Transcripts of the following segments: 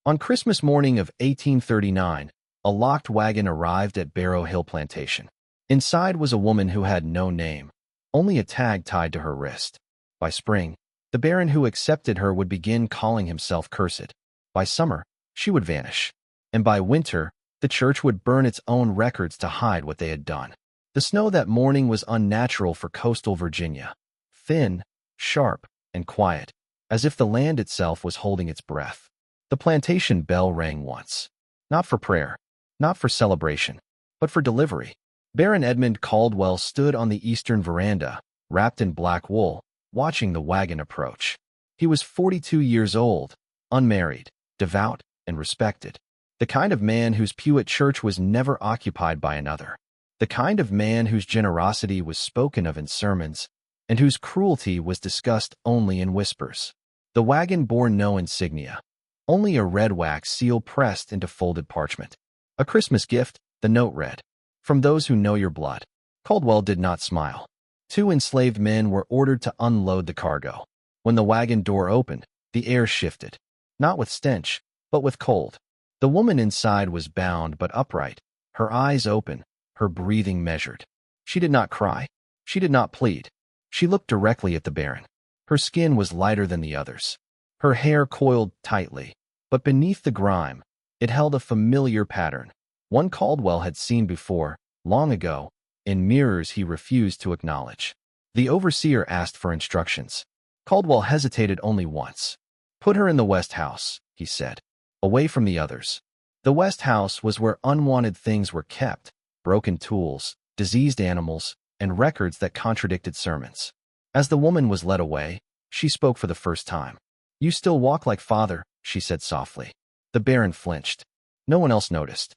On Christmas morning of 1839, a locked wagon arrived at Barrow Hill Plantation. Inside was a woman who had no name, only a tag tied to her wrist. By spring, the Baron who accepted her would begin calling himself cursed. By summer, she would vanish. And by winter, the church would burn its own records to hide what they had done. The snow that morning was unnatural for coastal Virginia. Thin, sharp, and quiet, as if the land itself was holding its breath. The plantation bell rang once. Not for prayer, not for celebration, but for delivery. Baron Edmund Caldwell stood on the eastern veranda, wrapped in black wool, watching the wagon approach. He was 42 years old, unmarried, devout, and respected. The kind of man whose pew at church was never occupied by another. The kind of man whose generosity was spoken of in sermons, and whose cruelty was discussed only in whispers. The wagon bore no insignia, only a red wax seal pressed into folded parchment. A Christmas gift, the note read. From those who know your blood. Caldwell did not smile. 2 enslaved men were ordered to unload the cargo. When the wagon door opened, the air shifted, not with stench, but with cold. The woman inside was bound but upright, her eyes open, her breathing measured. She did not cry. She did not plead. She looked directly at the Baron. Her skin was lighter than the others. Her hair coiled tightly, but beneath the grime, it held a familiar pattern. One Caldwell had seen before, long ago, in mirrors he refused to acknowledge. The overseer asked for instructions. Caldwell hesitated only once. "Put her in the West House," he said, away from the others. The West House was where unwanted things were kept, broken tools, diseased animals, and records that contradicted sermons. As the woman was led away, she spoke for the first time. "You still walk like father," she said softly. The Baron flinched. No one else noticed.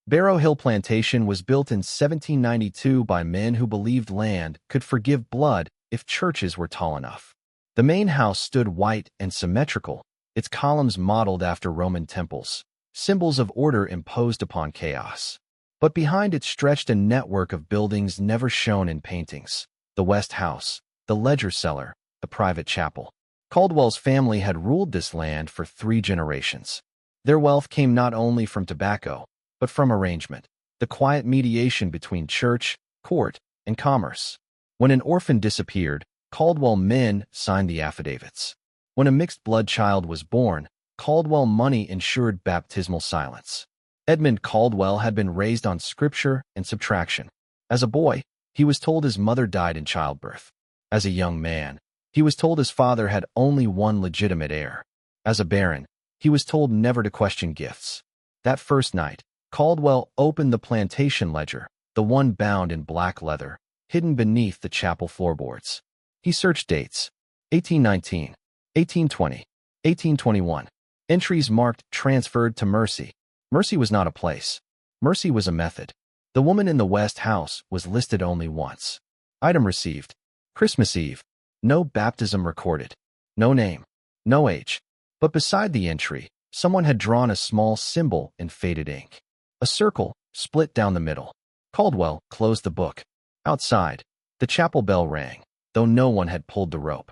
Barrow Hill Plantation was built in 1792 by men who believed land could forgive blood if churches were tall enough. The main house stood white and symmetrical, its columns modeled after Roman temples, symbols of order imposed upon chaos. But behind it stretched a network of buildings never shown in paintings. The West House, the ledger cellar, the private chapel. Caldwell's family had ruled this land for 3 generations. Their wealth came not only from tobacco, but from arrangement, the quiet mediation between church, court, and commerce. When an orphan disappeared, Caldwell men signed the affidavits. When a mixed-blood child was born, Caldwell money ensured baptismal silence. Edmund Caldwell had been raised on scripture and subtraction. As a boy, he was told his mother died in childbirth. As a young man, he was told his father had only one legitimate heir. As a baron, he was told never to question gifts. That first night, Caldwell opened the plantation ledger, the one bound in black leather, hidden beneath the chapel floorboards. He searched dates. 1819, 1820, 1821. Entries marked transferred to Mercy. Mercy was not a place. Mercy was a method. The woman in the West House was listed only once. Item received. Christmas Eve. No baptism recorded. No name. No age. But beside the entry, someone had drawn a small symbol in faded ink. A circle, split down the middle. Caldwell closed the book. Outside, the chapel bell rang, though no one had pulled the rope.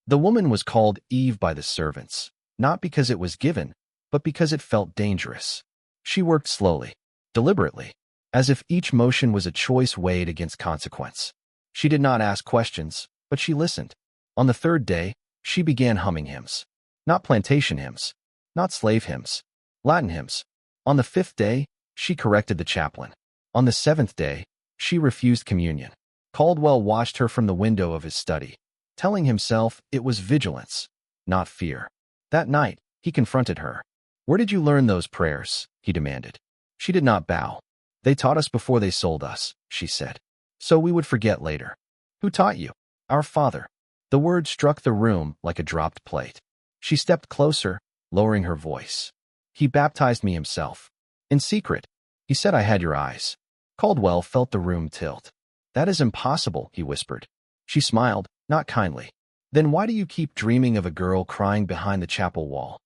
The woman was called Eve by the servants, not because it was given, but because it felt dangerous. She worked slowly, deliberately, as if each motion was a choice weighed against consequence. She did not ask questions, but she listened. On the 3rd day, she began humming hymns. Not plantation hymns, not slave hymns, Latin hymns. On the 5th day, she corrected the chaplain. On the 7th day, she refused communion. Caldwell watched her from the window of his study, telling himself it was vigilance, not fear. That night, he confronted her. "Where did you learn those prayers?" he demanded. She did not bow. "They taught us before they sold us," she said. "So we would forget later." "Who taught you?" "Our Father." The word struck the room like a dropped plate. She stepped closer, lowering her voice. "He baptized me himself. In secret. He said I had your eyes." Caldwell felt the room tilt. "That is impossible," he whispered. She smiled, not kindly. "Then why do you keep dreaming of a girl crying behind the chapel wall?"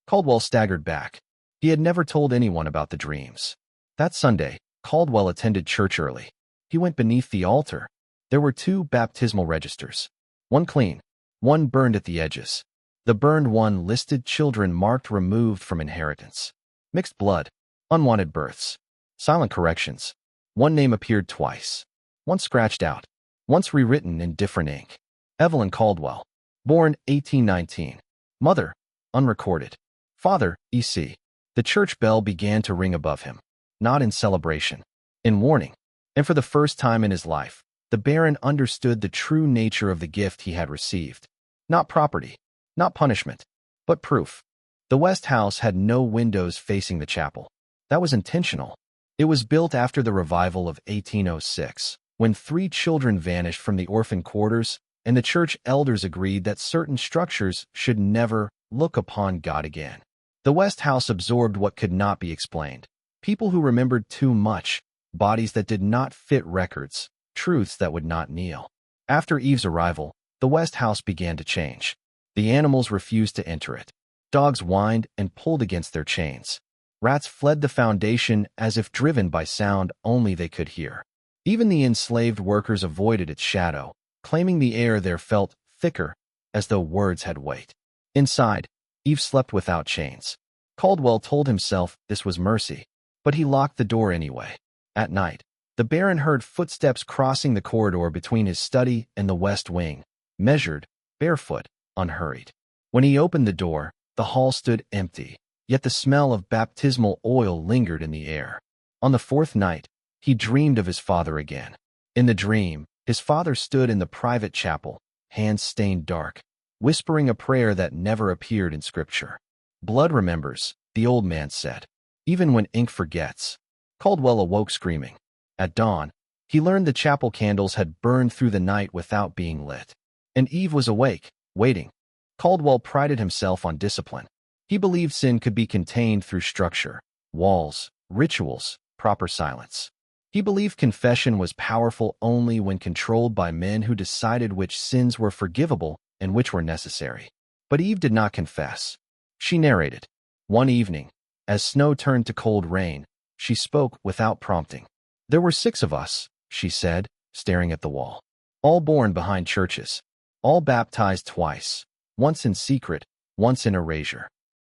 Caldwell staggered back. He had never told anyone about the dreams. That Sunday, Caldwell attended church early. He went beneath the altar. There were 2 baptismal registers. One clean, one burned at the edges. The burned one listed children marked removed from inheritance. Mixed blood. Unwanted births. Silent corrections. One name appeared twice. Once scratched out. Once rewritten in different ink. Evelyn Caldwell. Born 1819. Mother. Unrecorded. Father, E.C. The church bell began to ring above him. Not in celebration. In warning. And for the first time in his life, the Baron understood the true nature of the gift he had received. Not property. Not punishment. But proof. The West House had no windows facing the chapel. That was intentional. It was built after the revival of 1806, when 3 children vanished from the orphan quarters, and the church elders agreed that certain structures should never look upon God again. The West House absorbed what could not be explained. People who remembered too much, bodies that did not fit records, truths that would not kneel. After Eve's arrival, the West House began to change. The animals refused to enter it. Dogs whined and pulled against their chains. Rats fled the foundation as if driven by sound only they could hear. Even the enslaved workers avoided its shadow, claiming the air there felt thicker, as though words had weight. Inside, Eve slept without chains. Caldwell told himself this was mercy, but he locked the door anyway. At night, the Baron heard footsteps crossing the corridor between his study and the west wing, measured, barefoot, unhurried. When he opened the door, the hall stood empty, yet the smell of baptismal oil lingered in the air. On the 4th night, he dreamed of his father again. In the dream, his father stood in the private chapel, hands stained dark, whispering a prayer that never appeared in Scripture. Blood remembers, the old man said, even when ink forgets. Caldwell awoke screaming. At dawn, he learned the chapel candles had burned through the night without being lit. And Eve was awake, waiting. Caldwell prided himself on discipline. He believed sin could be contained through structure, walls, rituals, proper silence. He believed confession was powerful only when controlled by men who decided which sins were forgivable and which were necessary. But Eve did not confess. She narrated. One evening, as snow turned to cold rain, she spoke without prompting. There were 6 of us, she said, staring at the wall. All born behind churches. All baptized twice, once in secret, once in erasure.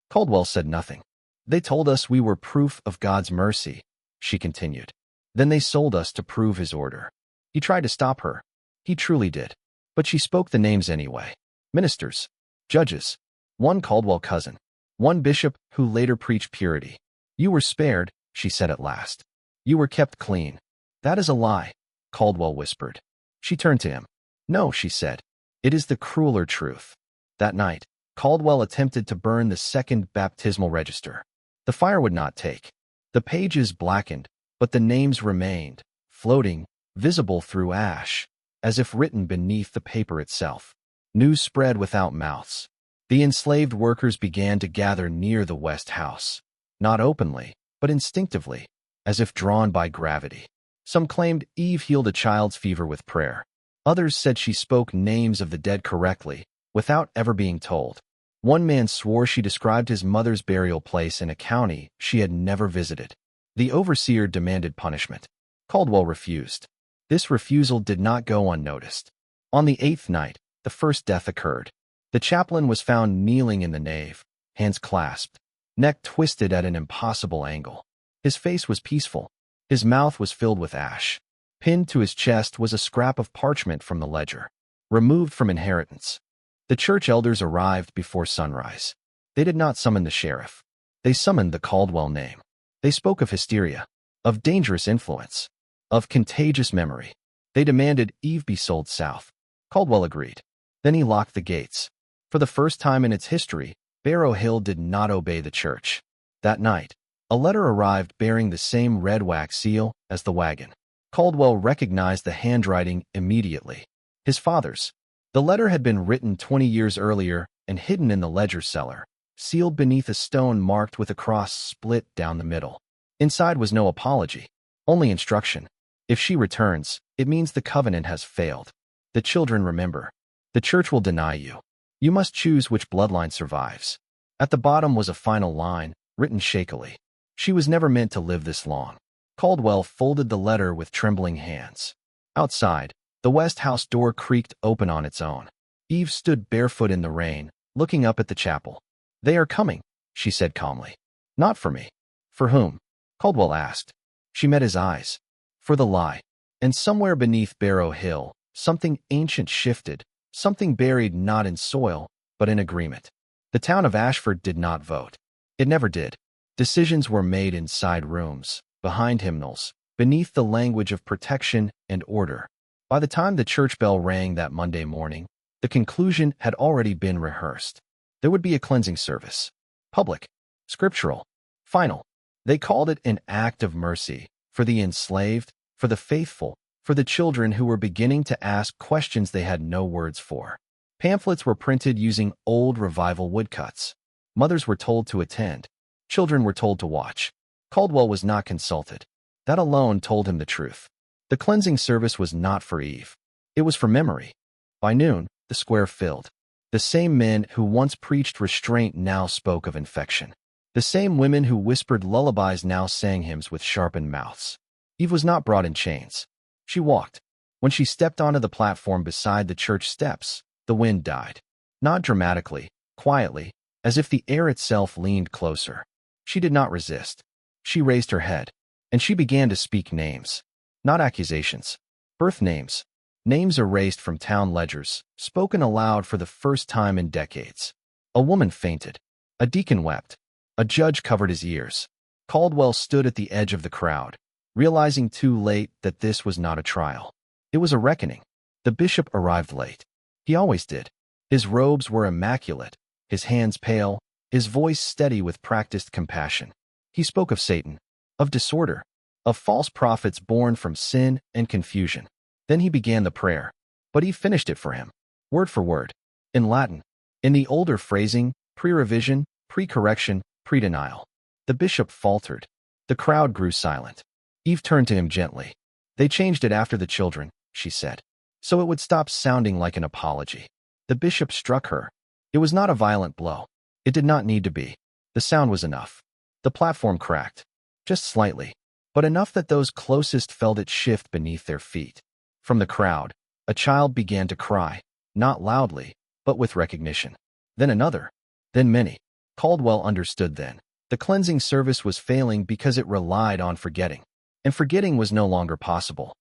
Caldwell said nothing. They told us we were proof of God's mercy, she continued. Then they sold us to prove his order. He tried to stop her. He truly did. But she spoke the names anyway. Ministers. Judges. One Caldwell cousin. One bishop who later preached purity. You were spared, she said at last. You were kept clean. That is a lie, Caldwell whispered. She turned to him. No, she said. It is the crueler truth. That night, Caldwell attempted to burn the 2nd baptismal register. The fire would not take. The pages blackened, but the names remained, floating, visible through ash, as if written beneath the paper itself. News spread without mouths. The enslaved workers began to gather near the West House, not openly, but instinctively, as if drawn by gravity. Some claimed Eve healed a child's fever with prayer. Others said she spoke names of the dead correctly, without ever being told. One man swore she described his mother's burial place in a county she had never visited. The overseer demanded punishment. Caldwell refused. This refusal did not go unnoticed. On the 8th night, the first death occurred. The chaplain was found kneeling in the nave, hands clasped, neck twisted at an impossible angle. His face was peaceful. His mouth was filled with ash. Pinned to his chest was a scrap of parchment from the ledger, removed from inheritance. The church elders arrived before sunrise. They did not summon the sheriff. They summoned the Caldwell name. They spoke of hysteria, of dangerous influence, of contagious memory. They demanded Eve be sold south. Caldwell agreed. Then he locked the gates. For the first time in its history, Barrow Hill did not obey the church. That night, a letter arrived bearing the same red wax seal as the wagon. Caldwell recognized the handwriting immediately. His father's. The letter had been written 20 years earlier and hidden in the ledger cellar, sealed beneath a stone marked with a cross split down the middle. Inside was no apology, only instruction. If she returns, it means the covenant has failed. The children remember. The church will deny you. You must choose which bloodline survives. At the bottom was a final line, written shakily. She was never meant to live this long. Caldwell folded the letter with trembling hands. Outside, the West House door creaked open on its own. Eve stood barefoot in the rain, looking up at the chapel. "They are coming," she said calmly. "Not for me." "For whom?" Caldwell asked. She met his eyes. "For the lie." And somewhere beneath Barrow Hill, something ancient shifted, something buried not in soil, but in agreement. The town of Ashford did not vote. It never did. Decisions were made inside rooms, behind hymnals, beneath the language of protection and order. By the time the church bell rang that Monday morning, the conclusion had already been rehearsed. There would be a cleansing service. Public. Scriptural. Final. They called it an act of mercy, for the enslaved, for the faithful, for the children who were beginning to ask questions they had no words for. Pamphlets were printed using old revival woodcuts. Mothers were told to attend. Children were told to watch. Caldwell was not consulted. That alone told him the truth. The cleansing service was not for Eve. It was for memory. By noon, the square filled. The same men who once preached restraint now spoke of infection. The same women who whispered lullabies now sang hymns with sharpened mouths. Eve was not brought in chains. She walked. When she stepped onto the platform beside the church steps, the wind died. Not dramatically, quietly, as if the air itself leaned closer. She did not resist. She raised her head, and she began to speak names. Not accusations. Birth names. Names erased from town ledgers, spoken aloud for the first time in decades. A woman fainted. A deacon wept. A judge covered his ears. Caldwell stood at the edge of the crowd, realizing too late that this was not a trial. It was a reckoning. The bishop arrived late. He always did. His robes were immaculate, his hands pale, his voice steady with practiced compassion. He spoke of Satan, of disorder, of false prophets born from sin and confusion. Then he began the prayer, but he finished it for him, word for word, in Latin, in the older phrasing, pre-revision, pre-correction, pre-denial. The bishop faltered. The crowd grew silent. Eve turned to him gently. "They changed it after the children," she said, "so it would stop sounding like an apology." The bishop struck her. It was not a violent blow. It did not need to be. The sound was enough. The platform cracked, just slightly, but enough that those closest felt it shift beneath their feet. From the crowd, a child began to cry, not loudly, but with recognition. Then another. Then many. Caldwell understood then. The cleansing service was failing because it relied on forgetting. And forgetting was no longer possible.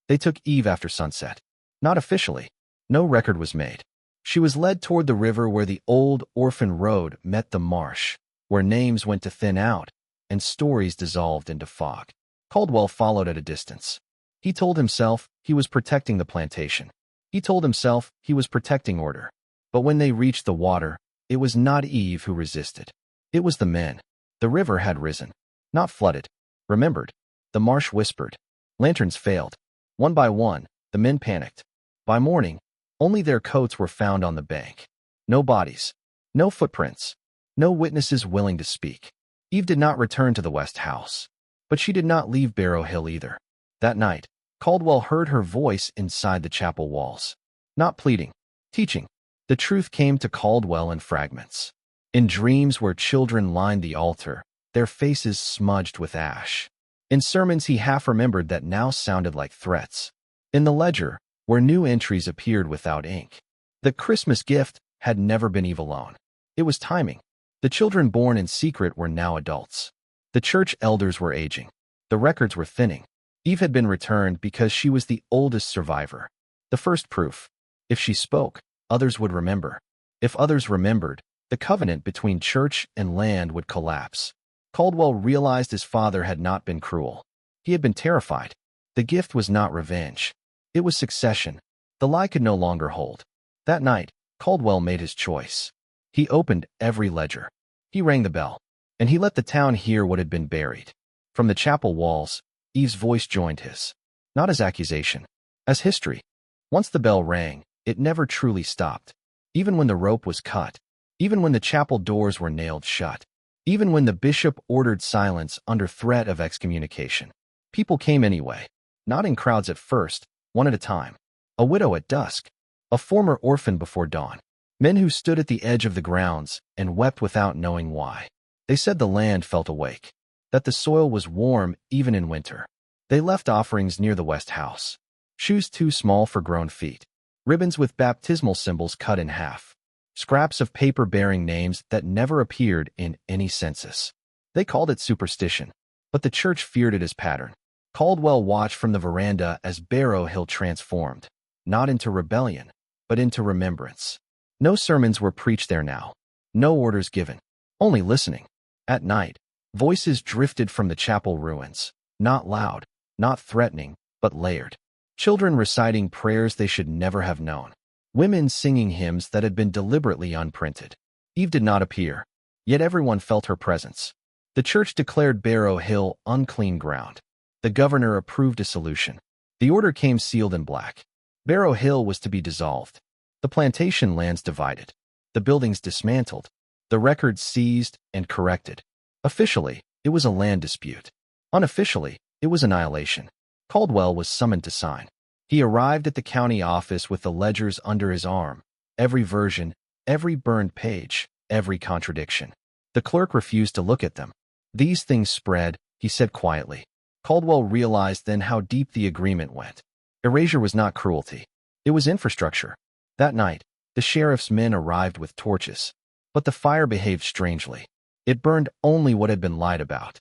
They took Eve after sunset. Not officially. No record was made. She was led toward the river where the old orphan road met the marsh, where names went to thin out, and stories dissolved into fog. Caldwell followed at a distance. He told himself he was protecting the plantation. He told himself he was protecting order. But when they reached the water, it was not Eve who resisted. It was the men. The river had risen. Not flooded. Remembered. The marsh whispered. Lanterns failed. One by one, the men panicked. By morning, only their coats were found on the bank. No bodies. No footprints. No witnesses willing to speak. Eve did not return to the West House. But she did not leave Barrow Hill either. That night, Caldwell heard her voice inside the chapel walls. Not pleading. Teaching. The truth came to Caldwell in fragments. In dreams where children lined the altar, their faces smudged with ash. In sermons he half remembered that now sounded like threats. In the ledger, where new entries appeared without ink. The Christmas gift had never been Eve alone. It was timing. The children born in secret were now adults. The church elders were aging. The records were thinning. Eve had been returned because she was the oldest survivor. The first proof. If she spoke, others would remember. If others remembered, the covenant between church and land would collapse. Caldwell realized his father had not been cruel. He had been terrified. The gift was not revenge. It was succession. The lie could no longer hold. That night, Caldwell made his choice. He opened every ledger. He rang the bell, and he let the town hear what had been buried. From the chapel walls, Eve's voice joined his. Not as accusation, as history. Once the bell rang, it never truly stopped. Even when the rope was cut, even when the chapel doors were nailed shut, even when the bishop ordered silence under threat of excommunication. People came anyway, not in crowds at first, one at a time. A widow at dusk, a former orphan before dawn. Men who stood at the edge of the grounds and wept without knowing why. They said the land felt awake, that the soil was warm even in winter. They left offerings near the West House. Shoes too small for grown feet. Ribbons with baptismal symbols cut in half. scraps of paper bearing names that never appeared in any census. They called it superstition, but the church feared it as pattern. Caldwell watched from the veranda as Barrow Hill transformed, not into rebellion, but into remembrance. No sermons were preached there now, no orders given, only listening. At night, voices drifted from the chapel ruins, not loud, not threatening, but layered. Children reciting prayers they should never have known. Women singing hymns that had been deliberately unprinted. Eve did not appear, yet everyone felt her presence. The church declared Barrow Hill unclean ground. The governor approved a solution. The order came sealed in black. Barrow Hill was to be dissolved. The plantation lands divided. The buildings dismantled. The records seized and corrected. Officially, it was a land dispute. Unofficially, it was annihilation. Caldwell was summoned to sign. He arrived at the county office with the ledgers under his arm. Every version, every burned page, every contradiction. The clerk refused to look at them. These things spread, he said quietly. Caldwell realized then how deep the agreement went. Erasure was not cruelty. It was infrastructure. That night, the sheriff's men arrived with torches. But the fire behaved strangely. It burned only what had been lied about.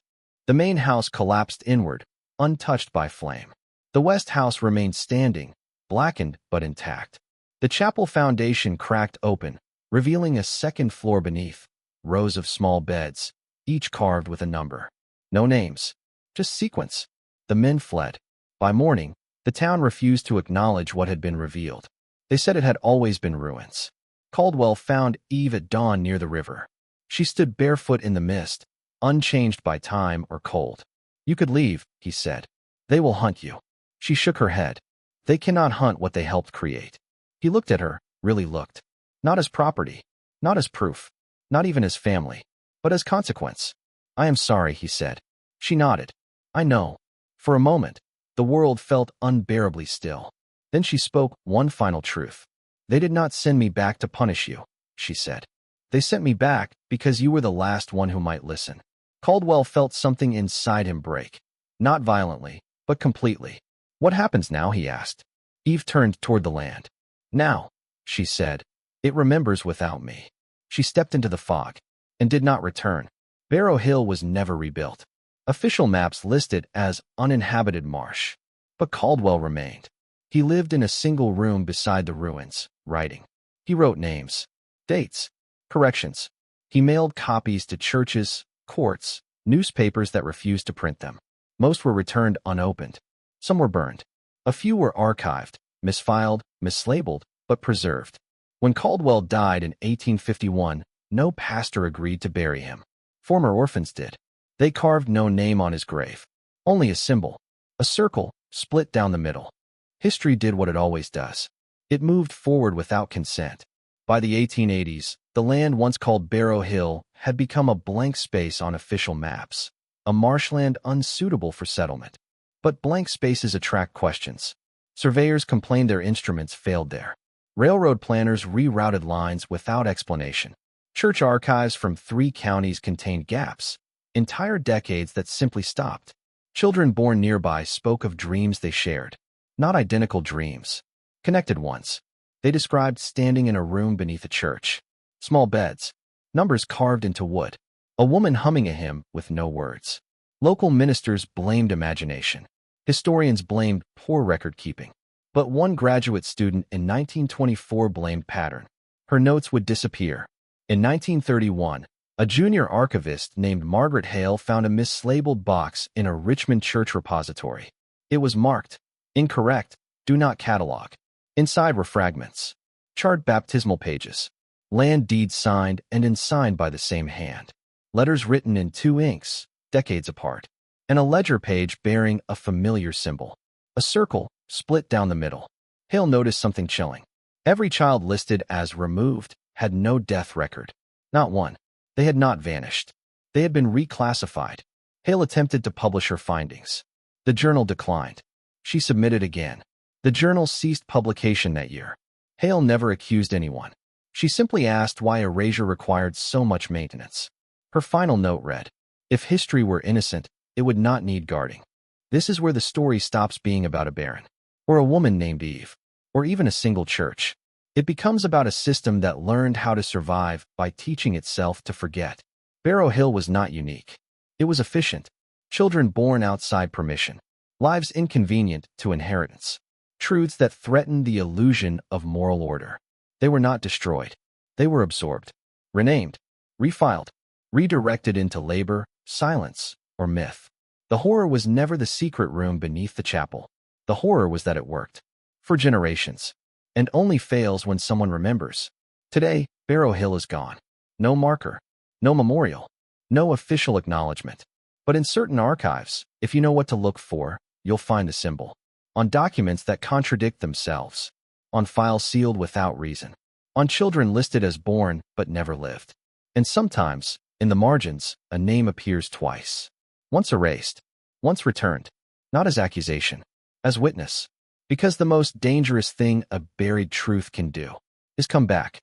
The main house collapsed inward, untouched by flame. The west house remained standing, blackened but intact. The chapel foundation cracked open, revealing a second floor beneath, rows of small beds, each carved with a number. No names, just sequence. The men fled. By morning, the town refused to acknowledge what had been revealed. They said it had always been ruins. Caldwell found Eve at dawn near the river. She stood barefoot in the mist, unchanged by time or cold. You could leave, he said. They will hunt you. She shook her head. They cannot hunt what they helped create. He looked at her, really looked. Not as property, not as proof, not even as family, but as consequence. I am sorry, he said. She nodded. I know. For a moment, the world felt unbearably still. Then she spoke one final truth. They did not send me back to punish you, she said. They sent me back because you were the last one who might listen. Caldwell felt something inside him break. Not violently, but completely. What happens now, he asked. Eve turned toward the land. Now, she said, it remembers without me. She stepped into the fog and did not return. Barrow Hill was never rebuilt. Official maps listed as uninhabited marsh. But Caldwell remained. He lived in a single room beside the ruins, writing. He wrote names, dates, corrections. He mailed copies to churches, courts, newspapers that refused to print them. Most were returned unopened. Some were burned. A few were archived, misfiled, mislabeled, but preserved. When Caldwell died in 1851, no pastor agreed to bury him. Former orphans did. They carved no name on his grave, only a symbol, a circle, split down the middle. History did what it always does. It moved forward without consent. By the 1880s, the land once called Barrow Hill had become a blank space on official maps, a marshland unsuitable for settlement. But blank spaces attract questions. Surveyors complained their instruments failed there. Railroad planners rerouted lines without explanation. Church archives from 3 counties contained gaps, entire decades that simply stopped. Children born nearby spoke of dreams they shared. Not identical dreams, connected ones. They described standing in a room beneath a church. Small beds, numbers carved into wood. A woman humming a hymn with no words. Local ministers blamed imagination. Historians blamed poor record-keeping. But one graduate student in 1924 blamed pattern. Her notes would disappear. In 1931, a junior archivist named Margaret Hale found a mislabeled box in a Richmond church repository. It was marked, incorrect, do not catalog. Inside were fragments, charred baptismal pages, land deeds signed and unsigned by the same hand, letters written in 2 inks, decades apart, and a ledger page bearing a familiar symbol, a circle split down the middle. Hale noticed something chilling. Every child listed as removed had no death record. Not one. They had not vanished. They had been reclassified. Hale attempted to publish her findings. The journal declined. She submitted again. The journal ceased publication that year. Hale never accused anyone. She simply asked why erasure required so much maintenance. Her final note read, if history were innocent, it would not need guarding. This is where the story stops being about a baron, or a woman named Eve, or even a single church. It becomes about a system that learned how to survive by teaching itself to forget. Barrow Hill was not unique. It was efficient. Children born outside permission. Lives inconvenient to inheritance. Truths that threatened the illusion of moral order. They were not destroyed. They were absorbed, renamed, refiled, redirected into labor, silence, or myth. The horror was never the secret room beneath the chapel. The horror was that it worked. For generations. And only fails when someone remembers. Today, Barrow Hill is gone. No marker. No memorial. No official acknowledgement. But in certain archives, if you know what to look for, you'll find the symbol. On documents that contradict themselves. On files sealed without reason. On children listed as born but never lived. And sometimes, in the margins, a name appears twice. Once erased. Once returned. Not as accusation. As witness. Because the most dangerous thing a buried truth can do is come back.